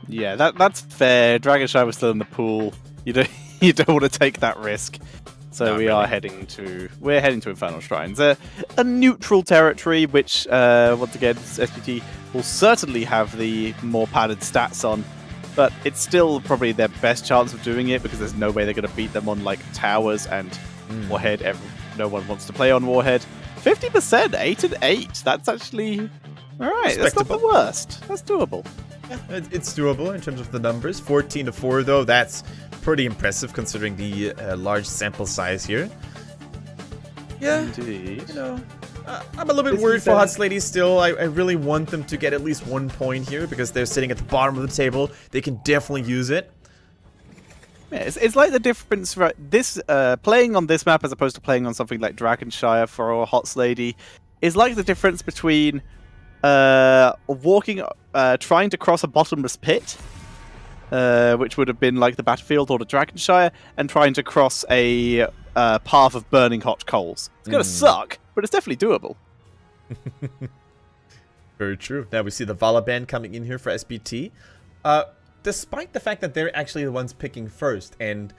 Yeah, that's fair. Dragonshy was still in the pool. You don't you don't want to take that risk. So Not we're really. heading to Infernal Shrines, a neutral territory, which once again SPT will certainly have the more padded stats on, but it's still probably their best chance of doing it because there's no way they're going to beat them on like towers and Warhead. No one wants to play on Warhead. 50%, 8-8. That's actually all right. That's not the worst. That's doable. Yeah, it's doable in terms of the numbers. 14-4 though, that's pretty impressive considering the large sample size here. Yeah, Indeed. you know, I'm a little bit worried for HotsLady still. I really want them to get at least 1 point here because they're sitting at the bottom of the table. They can definitely use it. Yeah, it's like the difference, right? This playing on this map as opposed to playing on something like Dragonshire for HotsLady is like the difference between trying to cross a bottomless pit, which would have been like the battlefield or the Dragonshire, and trying to cross a path of burning hot coals. It's gonna suck, but it's definitely doable. Very true. Now we see the Vala band coming in here for SPT. Despite the fact that they're actually the ones picking first, and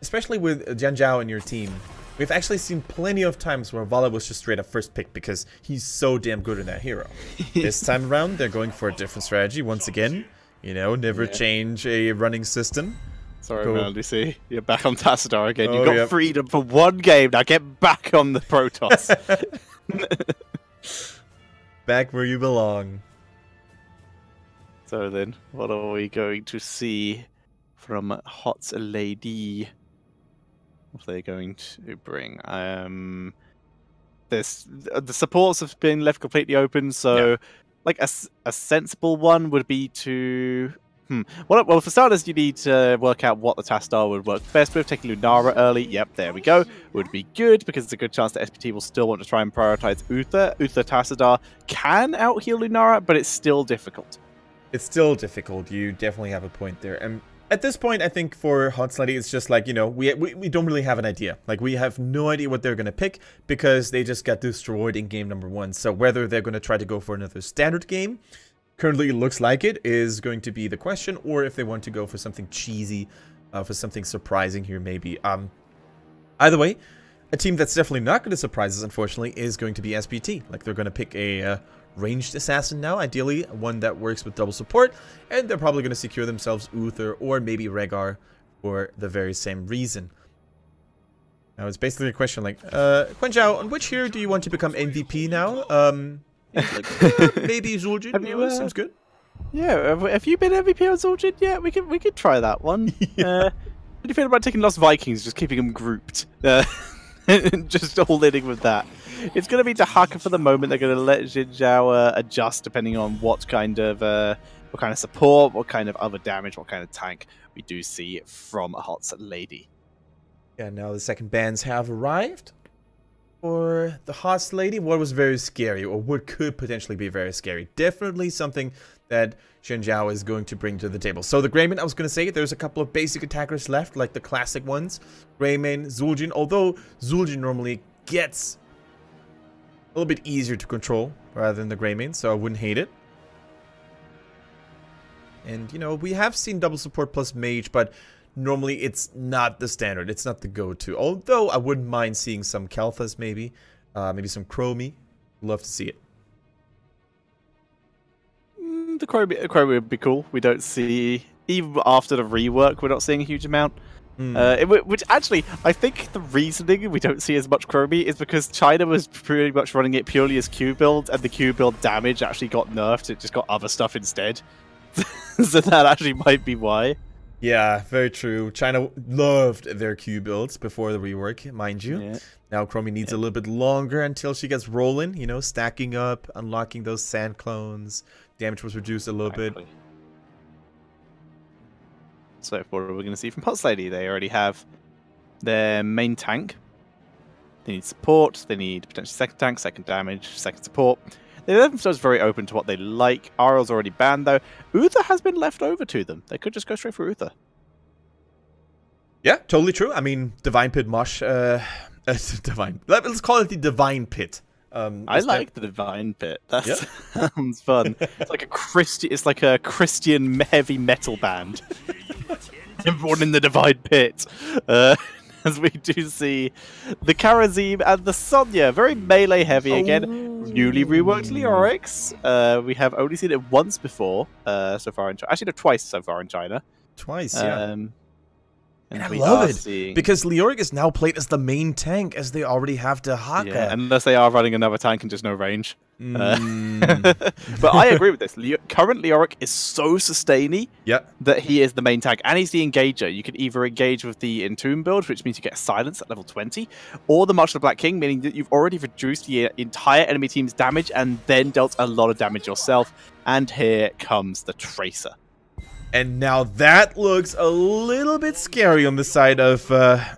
especially with Jianzhao in your team, we've actually seen plenty of times where Vala was just straight up first pick because he's so damn good in that hero. This time around, they're going for a different strategy once again. You know, never change a running system. Sorry, Melody C. You're back on Tassadar again. Oh, You've got freedom for one game. Now get back on the Protoss. Back where you belong. So then, what are we going to see from HotsLady? What are they going to bring? The supports have been left completely open, so like a sensible one would be to. Well, for starters, you need to work out what the Tassadar would work best with. Taking Lunara early, yep, there we go, would be good because it's a good chance that SPT will still want to try and prioritize Uther. Uther Tassadar can out-heal Lunara, but it's still difficult. It's still difficult. You definitely have a point there. And at this point, I think for HotsLady, it's just like, you know, we don't really have an idea. Like, we have no idea what they're going to pick because they just got destroyed in game number 1. So whether they're going to try to go for another standard game, currently it looks like it, is going to be the question, or if they want to go for something cheesy, for something surprising here maybe. Either way, a team that's definitely not going to surprise us, unfortunately, is going to be SPT. Like, they're going to pick a ranged assassin now, ideally one that works with double support, and they're probably going to secure themselves Uther or maybe Rehgar for the very same reason. Now, it's basically a question like, Quanzhao, on which hero do you want to become MVP now? Maybe Zul'jin, seems good. Yeah, have you been MVP on Zul'jin? Yeah, we could try that one. What do you feel about taking Lost Vikings, just keeping them grouped? Just all living with that. It's going to be Dahaka for the moment. They're going to let Jinzhao adjust depending on what kind of support, what kind of other damage, what kind of tank we do see from a HotsLady. Yeah, now the second bans have arrived. For the HotsLady, what was very scary, or what could potentially be very scary? Definitely something that Jinzhao is going to bring to the table. So the Greymane, I was going to say, there's a couple of basic attackers left, like the classic ones. Greymane, Zul'jin, although Zul'jin normally gets a little bit easier to control rather than the Greymane, so I wouldn't hate it. And, you know, we have seen double support plus mage, but normally it's not the standard. It's not the go-to. Although I wouldn't mind seeing some Kalthas maybe. Maybe some Chromie. Love to see it. The Chromie would be cool. We don't see, even after the rework, we're not seeing a huge amount. Which actually, I think the reasoning we don't see as much Chromie is because China was pretty much running it purely as Q build, and the Q build damage actually got nerfed. It just got other stuff instead. So that actually might be why. Yeah, very true. China loved their Q builds before the rework, mind you. Yeah. Now Chromie needs a little bit longer until she gets rolling, you know, stacking up, unlocking those sand clones. Damage was reduced a little bit. So what are we going to see from HotsLady? They already have their main tank. They need support. They need potentially second tank, second damage, second support. They left themselves very open to what they like. Ariel's already banned, though. Uther has been left over to them. They could just go straight for Uther. Yeah, totally true. I mean, Divine Pit Mosh, Divine. Let's call it the Divine Pit I like the Divine Pit. That Yep. sounds fun. It's like a Christian heavy metal band. Everyone in the Divine Pit. As we do see the Karazim and the Sonya, very melee heavy again. Newly reworked Leorix. We have only seen it once before so far in China. Actually, no, twice so far in China. Twice, yeah. And I love it, because Leoric is now played as the main tank, as they already have the Haka. Yeah, unless they are running another tank and just no range. But I agree with this. Current Leoric is so sustainy that he is the main tank, and he's the engager. You can either engage with the Entomb build, which means you get silence at level 20, or the March of the Black King, meaning that you've already reduced the entire enemy team's damage and then dealt a lot of damage yourself. And here comes the Tracer. And now that looks a little bit scary on the side of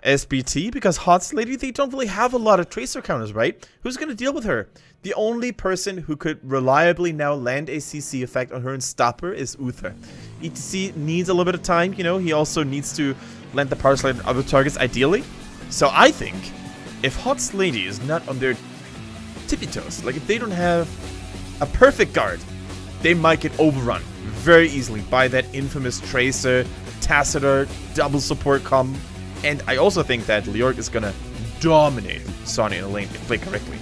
SPT, because HotsLady, they don't really have a lot of Tracer counters, right? Who's going to deal with her? The only person who could reliably now land a CC effect on her and stop her is Uther. ETC needs a little bit of time, you know, he also needs to land the power slide on other targets ideally. So I think if HotsLady is not on their tippy toes, like if they don't have a perfect guard, they might get overrun very easily by that infamous Tracer, Tacitor, double support combo. And I also think that Leoric is gonna dominate Sonya in the lane if played correctly.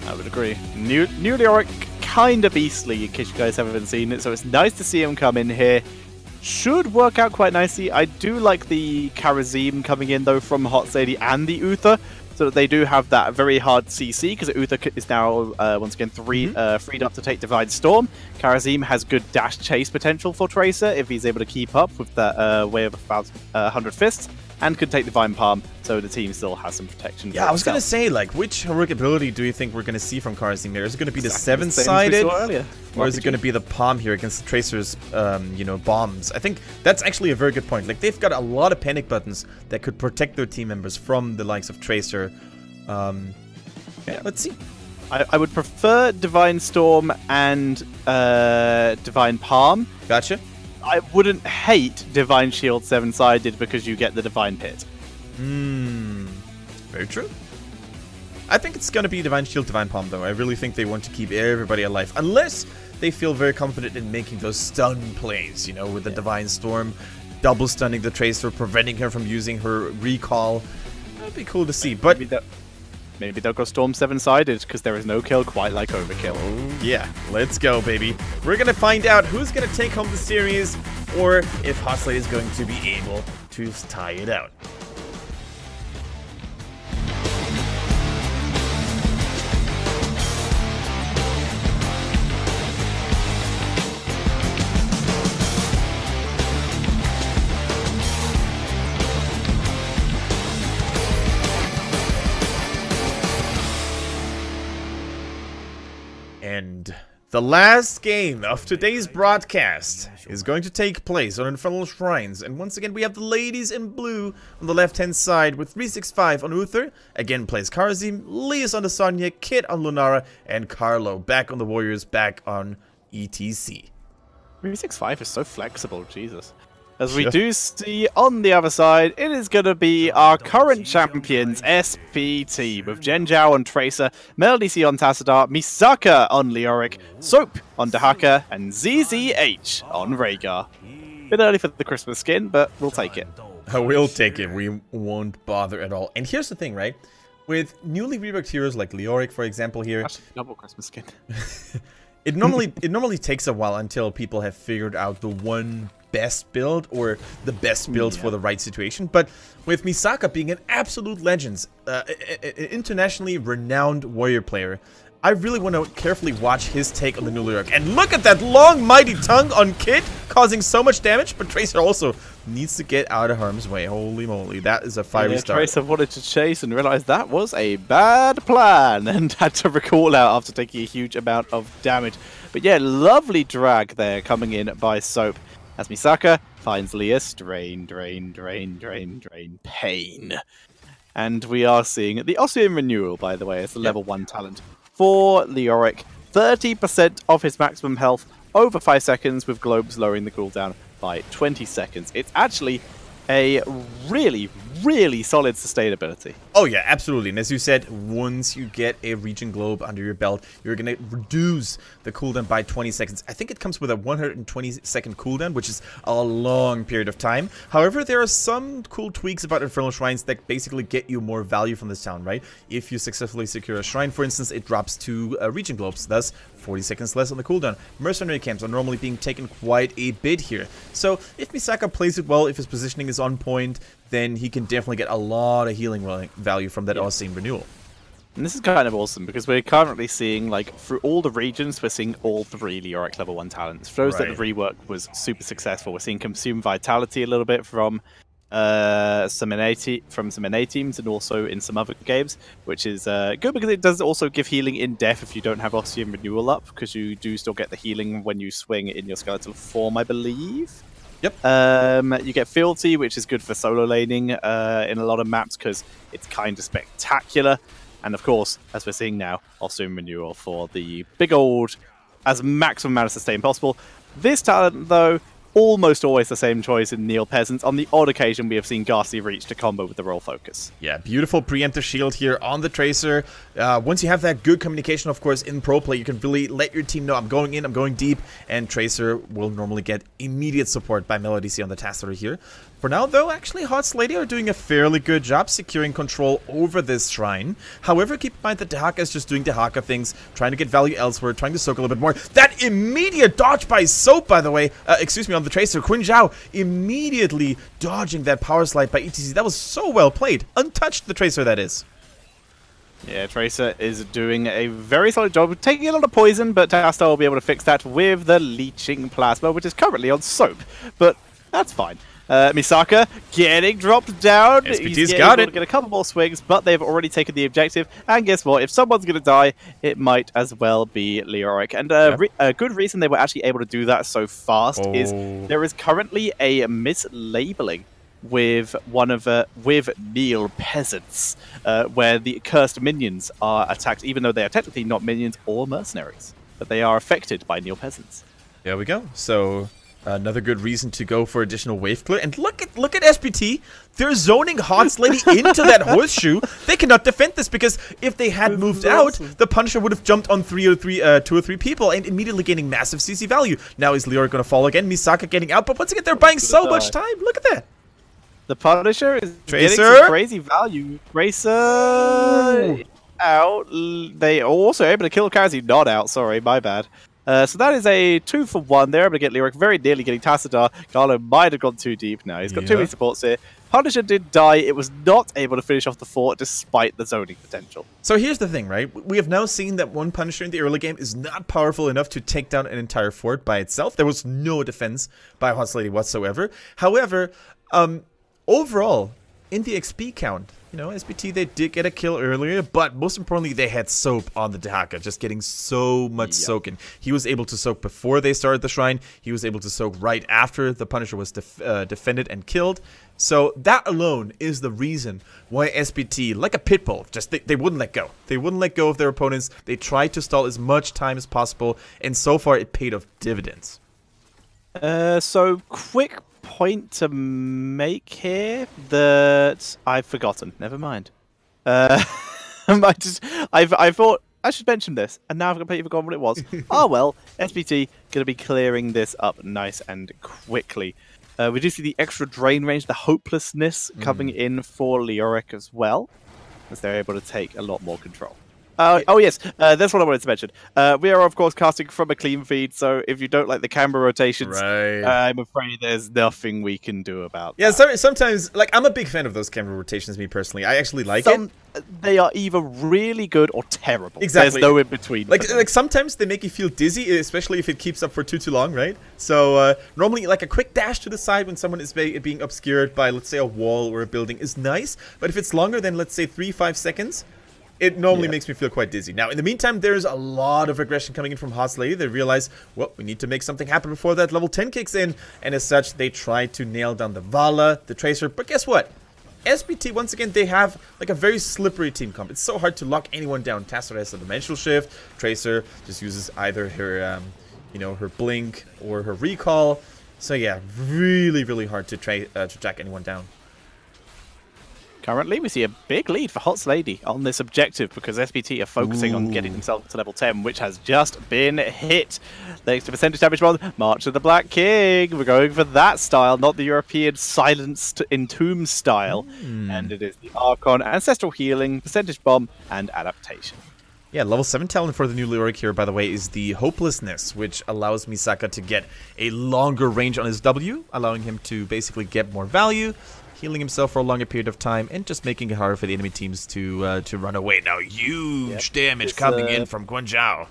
I would agree. New Leoric, kind of beastly in case you guys haven't seen it, so it's nice to see him come in here. Should work out quite nicely. I do like the Karazim coming in though from HotsLady and the Uther, so that they do have that very hard CC, because Uther is now once again freed up to take Divine Storm. Karazim has good dash chase potential for Tracer if he's able to keep up with that way of 100 fists, and could take Divine Palm, so the team still has some protection. Yeah, I was gonna say, like, which heroic ability do you think we're gonna see from Karazim here? Is it gonna be the 7-sided, or is it gonna be the Palm here against the Tracer's, you know, bombs? I think that's actually a very good point. Like, they've got a lot of panic buttons that could protect their team members from the likes of Tracer. Yeah, let's see. I would prefer Divine Storm and Divine Palm. Gotcha. I wouldn't hate Divine Shield 7-sided because you get the Divine Pit. Very true. I think it's going to be Divine Shield, Divine Palm, though. I really think they want to keep everybody alive. Unless they feel very confident in making those stun plays, you know, with the Divine Storm, double stunning the Tracer, preventing her from using her recall. That'd be cool to see, but... Maybe they'll go Storm 7-sided, because there is no kill quite like Overkill. Oh, yeah, let's go, baby. We're going to find out who's going to take home the series, or if HotsLady is going to be able to tie it out. And the last game of today's broadcast is going to take place on Infernal Shrines. And once again, we have the ladies in blue on the left-hand side with 365 on Uther. Again, plays Karazim, Leas on the Sonya, Kit on Lunara, and Carlo back on the Warriors, back on ETC. 365 is so flexible, Jesus. As we do see on the other side, it is going to be our current champions, SPT, with Jen Zhao on Tracer, Melody C on Tassadar, Misaka on Leoric, Soap on Dahaka, and ZZH on Rhaegar. Bit early for the Christmas skin, but we'll take it. I will take it. We won't bother at all. And here's the thing, right? With newly reworked heroes like Leoric, for example, here... Actually, double Christmas skin. It normally takes a while until people have figured out the one best build or the best build for the right situation. But with Misaka being an absolute legend, internationally renowned warrior player, I really want to carefully watch his take on the new Leoric. And look at that long, mighty tongue on Kit, causing so much damage. But Tracer also needs to get out of harm's way. Holy moly, that is a fiery start. Tracer wanted to chase and realized that was a bad plan and had to recall out after taking a huge amount of damage. But yeah, lovely drag there coming in by Soap. As Misaka finds Leas, drain, pain. And we are seeing the Ossian Renewal, by the way, as the level 1 talent for Leoric. 30% of his maximum health over 5 seconds, with globes lowering the cooldown by 20 seconds. It's actually a really, really solid sustainability. Oh yeah, absolutely. And as you said, once you get a Regen Globe under your belt, you're going to reduce the cooldown by 20 seconds. I think it comes with a 120-second cooldown, which is a long period of time. However, there are some cool tweaks about Infernal Shrines that basically get you more value from this town, right? If you successfully secure a shrine, for instance, it drops 2 Regen Globes, thus 40 seconds less on the cooldown. Mercenary camps are normally being taken quite a bit here. So if Misaka plays it well, if his positioning is on point, then he can definitely get a lot of healing value from that Aussame renewal. And this is kind of awesome because we're currently seeing, like, through all the regions, we're seeing all 3 Leoric level 1 talents. For those that the rework was super successful, we're seeing Consume Vitality a little bit from some NA teams and also in some other games, which is good because it does also give healing in death if you don't have Aussame renewal up, because you do still get the healing when you swing in your skeletal form, I believe. Yep. You get Fealty, which is good for solo laning in a lot of maps because it's kind of spectacular. And of course, as we're seeing now, Aussame renewal for the big old, as maximum amount of sustain possible. This talent, though, almost always the same choice in Neil Peasants. On the odd occasion, we have seen Ghastly reach to combo with the Roll Focus. Yeah, beautiful preemptive shield here on the Tracer. Once you have that good communication, of course, in pro play, you can really let your team know, I'm going in, I'm going deep, and Tracer will normally get immediate support by Melody C on the Tassadar here. For now, though, actually, HotsLady are doing a fairly good job securing control over this shrine. However, keep in mind that Dehaka is just doing Dehaka things, trying to get value elsewhere, trying to soak a little bit more. That immediate dodge by Soap, by the way, excuse me, on the Tracer, Quinn Zhao immediately dodging that power slide by ETC. That was so well played. Untouched, the Tracer, that is. Yeah, Tracer is doing a very solid job of taking a lot of poison, but Tassadar will be able to fix that with the Leeching Plasma, which is currently on Soap. But that's fine. Misaka getting dropped down. SPT's got it. Get a couple more swings, but they've already taken the objective. And guess what? If someone's going to die, it might as well be Leoric. And a good reason they were actually able to do that so fast is there is currently a mislabeling with with Neil Peasants, where the cursed minions are attacked, even though they are technically not minions or mercenaries, but they are affected by Neil Peasants. There we go. So another good reason to go for additional wave clear. And look at SPT. They're zoning HotsLady into that horseshoe. They cannot defend this because if they had moved out, the Punisher would have jumped on 2 or 3 people and immediately gaining massive CC value. Now is Leoric going to fall again? Misaka getting out, but once again, they're buying so much time. Look at that. The Punisher is Tracer getting some crazy value. Tracer out. They are also able to kill Kazi. Not out. Sorry, my bad. So that is a 2-for-1. They're able to get Leoric, very nearly getting Tassadar. Garlo might have gone too deep now. He's got too many supports here. Punisher did die. It was not able to finish off the fort despite the zoning potential. So here's the thing, right? We have now seen that one Punisher in the early game is not powerful enough to take down an entire fort by itself. There was no defense by HotsLady whatsoever. However, overall, in the XP count, you know, SPT, they did get a kill earlier, but most importantly, they had Soap on the Dehaka, just getting so much soaking. He was able to soak before they started the shrine. He was able to soak right after the Punisher was defended and killed. So that alone is the reason why SPT, like a pit bull, just they wouldn't let go. They wouldn't let go of their opponents. They tried to stall as much time as possible, and so far it paid off dividends. So quick point to make here that I've forgotten. Never mind. I thought I should mention this, and now I've completely forgotten what it was. Oh well, SPT going to be clearing this up nice and quickly. We do see the extra drain range, the hopelessness coming in for Leoric as well, as they're able to take a lot more control. Oh yes, that's what I wanted to mention. We are of course casting from a clean feed, so if you don't like the camera rotations, I'm afraid there's nothing we can do about that. Yeah, sometimes, like, I'm a big fan of those camera rotations, me personally. I actually like it. They are either really good or terrible. Exactly. There's no in between. Like sometimes they make you feel dizzy, especially if it keeps up for too long, right? So normally, like, a quick dash to the side when someone is being obscured by, let's say, a wall or a building is nice, but if it's longer than, let's say, 3-5 seconds, it normally makes me feel quite dizzy. Now, in the meantime, there's a lot of aggression coming in from HotsLady. They realize, well, we need to make something happen before that level 10 kicks in. And as such, they try to nail down the Vala, the Tracer. But guess what? SPT, once again, they have like a very slippery team comp. It's so hard to lock anyone down. Tassadar has a Dimensional Shift. Tracer just uses either her, her Blink or her Recall. So yeah, really, really hard to track anyone down. Currently, we see a big lead for HotsLady on this objective because SPT are focusing on getting themselves to level 10, which has just been hit. Thanks to percentage damage bomb, March of the Black King. We're going for that style, not the European silenced entomb style. And it is the Archon, Ancestral Healing, percentage bomb, and adaptation. Yeah, level 7 talent for the new Leoric here, by the way, is the Hopelessness, which allows Misaka to get a longer range on his W, allowing him to basically get more value, healing himself for a longer period of time, and just making it harder for the enemy teams to run away. Now, huge damage coming in from Guanzhao.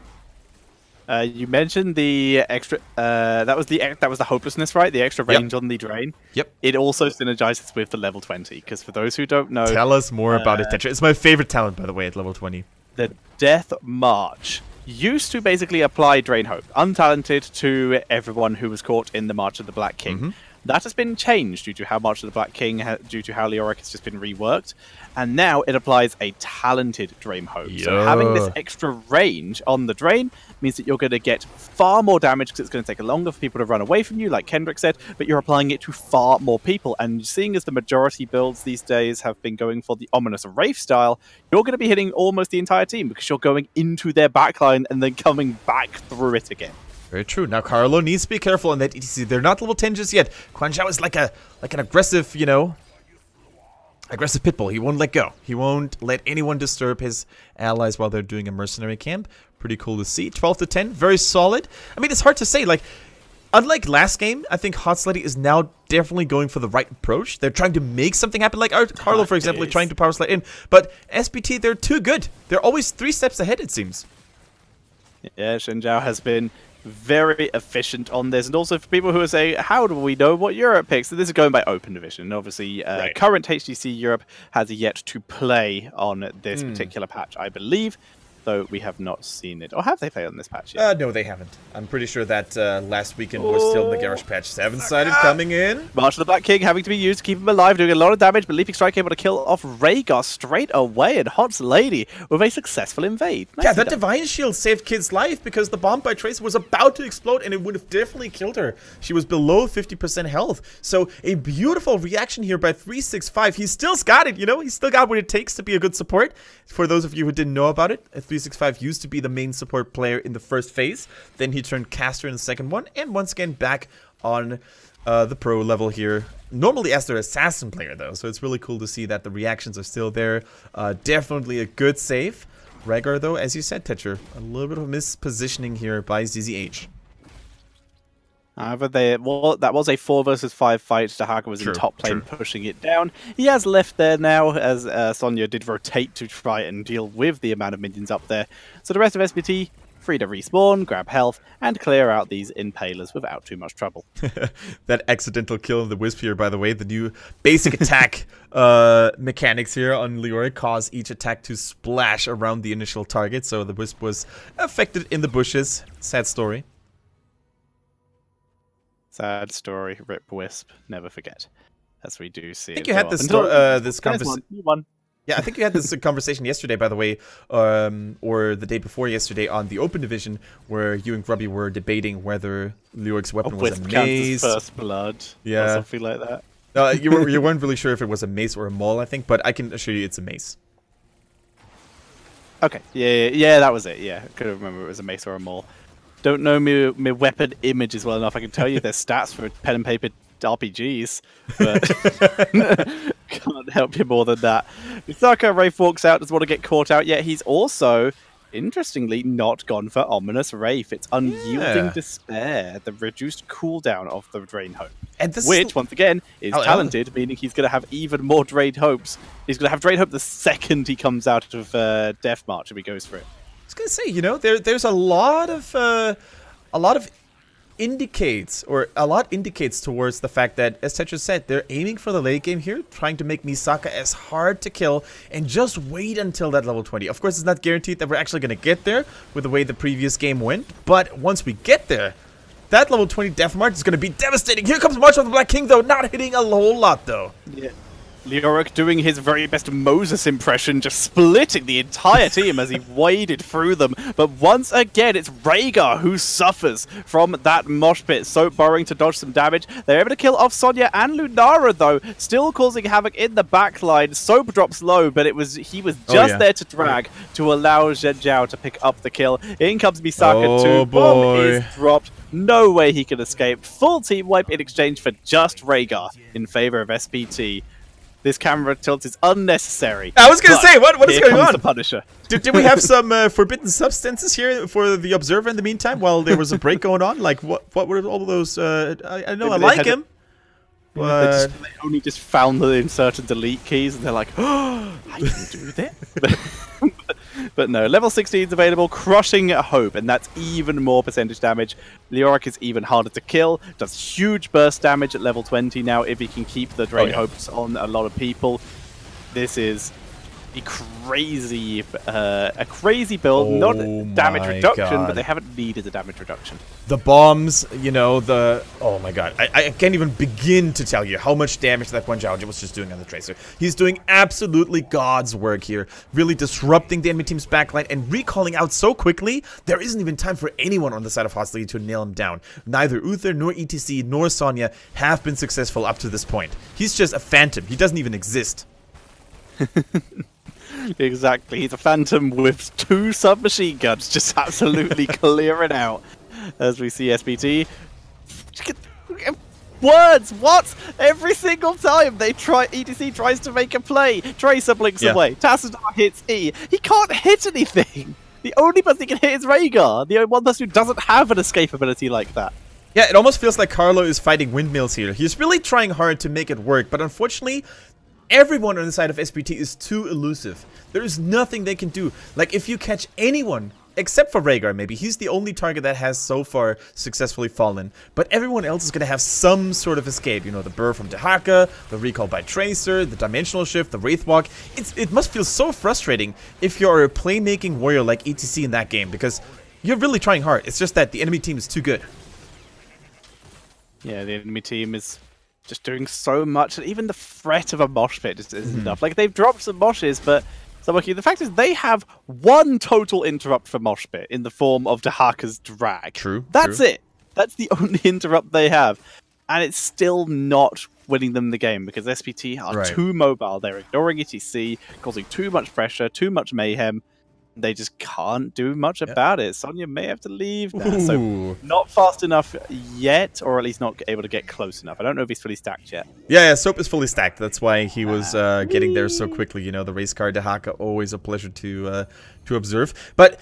You mentioned the extra. That was the hopelessness, right? The extra range on the drain. Yep. It also synergizes with the level 20. Because for those who don't know, tell us more about it, Tetra. It's my favorite talent, by the way, at level 20. The Death March used to basically apply Drain Hope, untalented, to everyone who was caught in the March of the Black King. That has been changed due to how March of the Black King, due to how Leoric has just been reworked, and now it applies a talented Drain Hope. So having this extra range on the drain means that you're going to get far more damage because it's going to take longer for people to run away from you, like Kendrick said, but you're applying it to far more people. And seeing as the majority builds these days have been going for the Ominous Wraith style, you're going to be hitting almost the entire team because you're going into their backline and then coming back through it again. Very true. Now Carlo needs to be careful on that ETC. They're not level 10 just yet. Guanzhao is like an aggressive, you know, aggressive pitbull. He won't let go. He won't let anyone disturb his allies while they're doing a mercenary camp. Pretty cool to see. 12 to 10, very solid. I mean, it's hard to say. Like, unlike last game, I think HotsLady is now definitely going for the right approach. They're trying to make something happen. Like Carlo, for example, is trying to power slide in. But SPT, they're too good. They're always 3 steps ahead, it seems. Yeah, Shenjiao has been very efficient on this, and also for people who say, how do we know what Europe picks? So this is going by Open Division. Obviously, current HGC Europe has yet to play on this particular patch, I believe, though we have not seen it. Or have they played on this patch yet? No, they haven't. I'm pretty sure that last weekend was still in the Garage patch. 7-sided coming in. March of the Black King having to be used to keep him alive, doing a lot of damage, but Leaping Strike able to kill off Rhaegar straight away, and HotsLady with a successful invade. Yeah, that Divine Shield saved Kid's life because the bomb by Tracer was about to explode and it would have definitely killed her. She was below 50% health. So a beautiful reaction here by 365. He still's got it, you know? He's still got what it takes to be a good support. For those of you who didn't know about it, 365 used to be the main support player in the first phase. Then he turned caster in the second one, and once again back on the pro level here. Normally as their assassin player though, so it's really cool to see that the reactions are still there. Definitely a good save. Rhaegar though, as you said, Tetra, a little bit of mispositioning here by ZZH. However, that was a 4 versus 5 fight. Dahaka was in top lane pushing it down. He has left there now, as Sonya did rotate to try and deal with the amount of minions up there. So the rest of SPT, free to respawn, grab health, and clear out these impalers without too much trouble. That accidental kill of the Wisp here, by the way, the new basic attack mechanics here on Leoric cause each attack to splash around the initial target. So the Wisp was affected in the bushes. Sad story. Sad story, rip Wisp, never forget. As we do see. I think you had this conversation. Yeah, I think you had this conversation yesterday, by the way, or the day before yesterday on the Open Division, where you and Grubby were debating whether Leoric's weapon was a mace. First blood, or something like that. You weren't really sure if it was a mace or a maul, I think, but I can assure you it's a mace. Okay, yeah, that was it. Yeah, I couldn't remember if it was a mace or a maul. Don't know me weapon images well enough. I can tell you their stats for pen and paper RPGs, but can't help you more than that. Misaka Wraith walks out, doesn't want to get caught out yet. He's also, interestingly, not gone for Ominous Wraith. It's Unyielding Despair, the reduced cooldown of the Drain Hope. And which, once again, is talented, meaning he's going to have even more Drain Hopes. He's going to have Drain Hope the second he comes out of Death March if he goes for it. I was gonna say, you know, there's a lot indicates towards the fact that, as Tetra said, they're aiming for the late game here, trying to make Misaka as hard to kill, and just wait until that level 20. Of course, it's not guaranteed that we're actually gonna get there with the way the previous game went, but once we get there, that level 20 Death March is gonna be devastating. Here comes March of the Black King, though, not hitting a whole lot, though. Yeah. Leoric doing his very best Moses impression, just splitting the entire team as he waded through them. But once again, it's Rhaegar who suffers from that mosh pit. Soap borrowing to dodge some damage. They're able to kill off Sonya and Lunara, though, still causing havoc in the backline. Soap drops low, but he was just there to drag to allow Zhen Zhao to pick up the kill. In comes Misaka too. Bomb is dropped. No way he can escape. Full team wipe in exchange for just Rhaegar in favor of SPT. This camera tilt is unnecessary. I was going to say, what is going on? The Punisher. Did we have some forbidden substances here for the Observer in the meantime while there was a break going on? Like, what were all those? I know I like him. They only just found the insert and delete keys, and they're like, oh, I can do this. But no, level 16 is available, crushing Hope, and that's even more percentage damage. Leoric is even harder to kill, does huge burst damage at level 20 now if he can keep the Drain Hopes on a lot of people. This is a crazy build, not damage reduction, but they haven't needed a damage reduction. The bombs, you know, oh my god, I can't even begin to tell you how much damage that one Zhao was just doing on the Tracer. He's doing absolutely God's work here, really disrupting the enemy team's backline and recalling out so quickly, there isn't even time for anyone on the side of HotsLady to nail him down. Neither Uther, nor ETC, nor Sonya have been successful up to this point. He's just a phantom. He doesn't even exist. Exactly. He's a phantom with 2 submachine guns just absolutely clearing out. As we see SPT. Words! What? Every single time they ETC tries to make a play. Tracer blinks away. Tassadar hits E. He can't hit anything. The only person he can hit is Rhaegar. The only one person who doesn't have an escape ability like that. Yeah, it almost feels like Carlo is fighting windmills here. He's really trying hard to make it work, but unfortunately, everyone on the side of SPT is too elusive. There is nothing they can do. Like, if you catch anyone, except for Rhaegar maybe, he's the only target that has so far successfully fallen. But everyone else is going to have some sort of escape. You know, the burr from Dehaka, the recall by Tracer, the dimensional shift, the Wraithwalk. It must feel so frustrating if you're a playmaking warrior like ETC in that game, because you're really trying hard. It's just that the enemy team is too good. Yeah, the enemy team is just doing so much, and even the threat of a mosh pit just isn't enough. Like, they've dropped some moshes, but the fact is they have 1 total interrupt for mosh pit in the form of Dehaka's drag. True. That's it. That's the only interrupt they have. And it's still not winning them the game because SPT are too mobile. They're ignoring ETC, causing too much pressure, too much mayhem. They just can't do much about it. Sonya may have to leave now. So not fast enough yet, or at least not able to get close enough. I don't know if he's fully stacked yet. Yeah, Soap is fully stacked. That's why he was getting there so quickly. You know, the race car Dehaka, always a pleasure to observe. But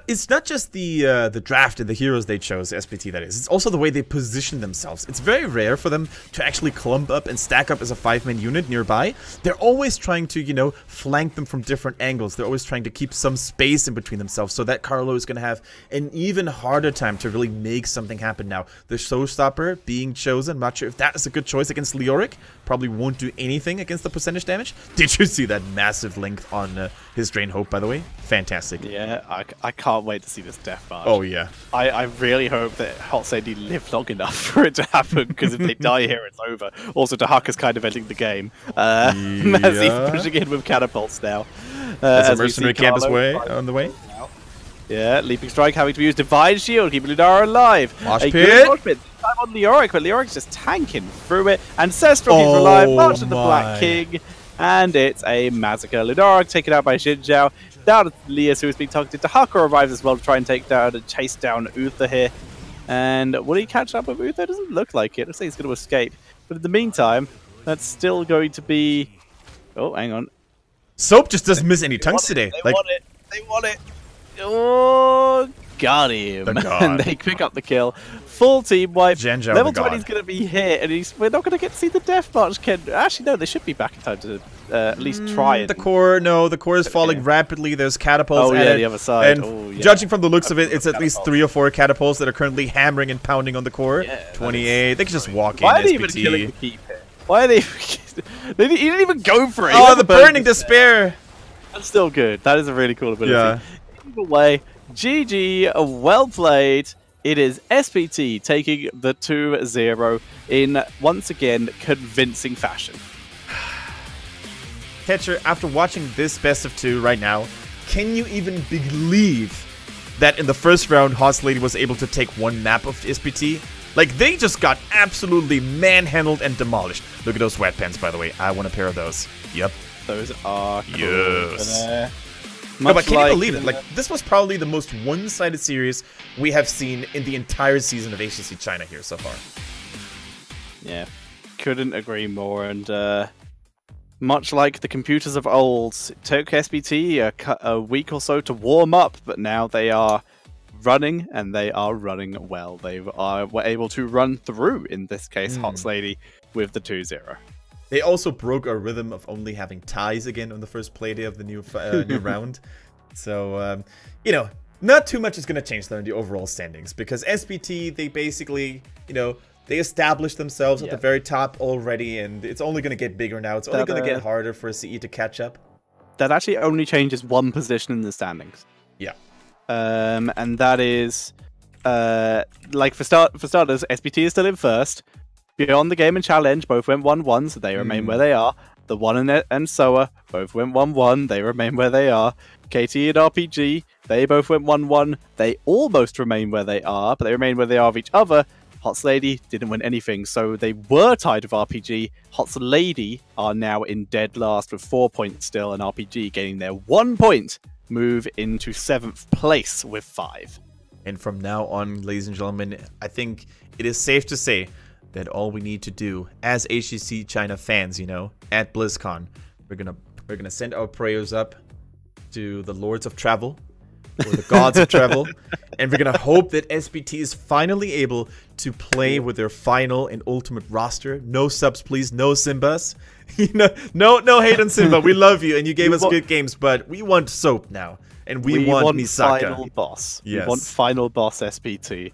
it's not just the draft and the heroes they chose, SPT that is. It's also the way they position themselves. It's very rare for them to actually clump up and stack up as a 5-man unit nearby. They're always trying to, you know, flank them from different angles. They're always trying to keep some space in between themselves so that Carlo is going to have an even harder time to really make something happen now. The showstopper being chosen, I'm not sure if that is a good choice against Leoric. Probably won't do anything against the percentage damage. Did you see that massive length on his Drain Hope, by the way? Fantastic. Yeah, I can't wait to see this death march. Oh, yeah. I really hope that HotsLady live long enough for it to happen, because if they die here, it's over. Also, Dehaka's kind of ending the game. As he's pushing in with catapults now. As a mercenary camp is on the way. Yeah, Leaping Strike having to use Divine Shield, keeping Lunara alive. Mosh pit. Time on Leoric, but Leoric's just tanking through it. Ancestral keeps alive, March of the Black King. And it's a massacre. Lunara taken out by Zhen Zhao. Down to Lias, who has been targeted. Dehaka arrives as well to try and chase down Uther here. And will he catch up with Uther? Doesn't look like it. Looks like he's going to escape. But in the meantime, that's still going to be... Oh, hang on. Soap just doesn't miss any tongues today. They want it. They want it. Oh, got him. And they pick up the kill. Full team wipe. Zhen Level 20 is going to be hit, and we're not going to get to see the death march. Actually, no, they should be back in time to at least try it. The core is falling rapidly. There's catapults. Oh, yeah, the other side. And judging from the looks of it, it's at least 3 or 4 catapults that are currently hammering and pounding on the core. Yeah, 28. They can just walk in. Why are they even killing the keep here? Why are they... He didn't even go for it. Oh, the burning despair. That's still good. That is a really cool ability. Yeah. Either way, GG, well played. It is SPT taking the 2-0 in, once again, convincing fashion. Catcher, after watching this best of 2 right now, can you even believe that in the first round, HotsLady was able to take one map of SPT? Like, they just got absolutely manhandled and demolished. Look at those sweatpants, by the way. I want a pair of those. Yep. Those are cool. Yes. No, but can you believe it? Like, this was probably the most one-sided series we have seen in the entire season of HGC China here so far. Yeah, couldn't agree more. And much like the computers of old, it took SPT a week or so to warm up, but now they are running, and they are running well. They were able to run through, in this case, HotsLady with the 2-0. They also broke our rhythm of only having ties again on the first play day of the new new round. So, you know, not too much is going to change there in the overall standings, because SPT, they basically, you know, they established themselves at the very top already, and it's only going to get bigger now. It's only going to get harder for CE to catch up. That actually only changes one position in the standings. Yeah. And that is, like, for starters, SPT is still in first. Beyond the Game and Challenge, both went 1-1, so they remain where they are. The One and Soa both went 1-1, they remain where they are. KT and RPG, they both went 1-1. They almost remain where they are, but they remain where they are of each other. HotsLady didn't win anything, so they were tied with RPG. HotsLady are now in dead last with 4 points still, and RPG gaining their 1 point, move into 7th place with 5. And from now on, ladies and gentlemen, I think it is safe to say that all we need to do as HGC China fans, you know, at BlizzCon, we're gonna send our prayers up to the Lords of Travel, or the Gods of Travel, and we're gonna hope that SPT is finally able to play with their final and ultimate roster. No subs, please. No Simbas. You know, no hate on Simba. We love you, and you gave us good games, but we want soap now. And we want Misaka. Final boss. Yes. We want final boss SPT.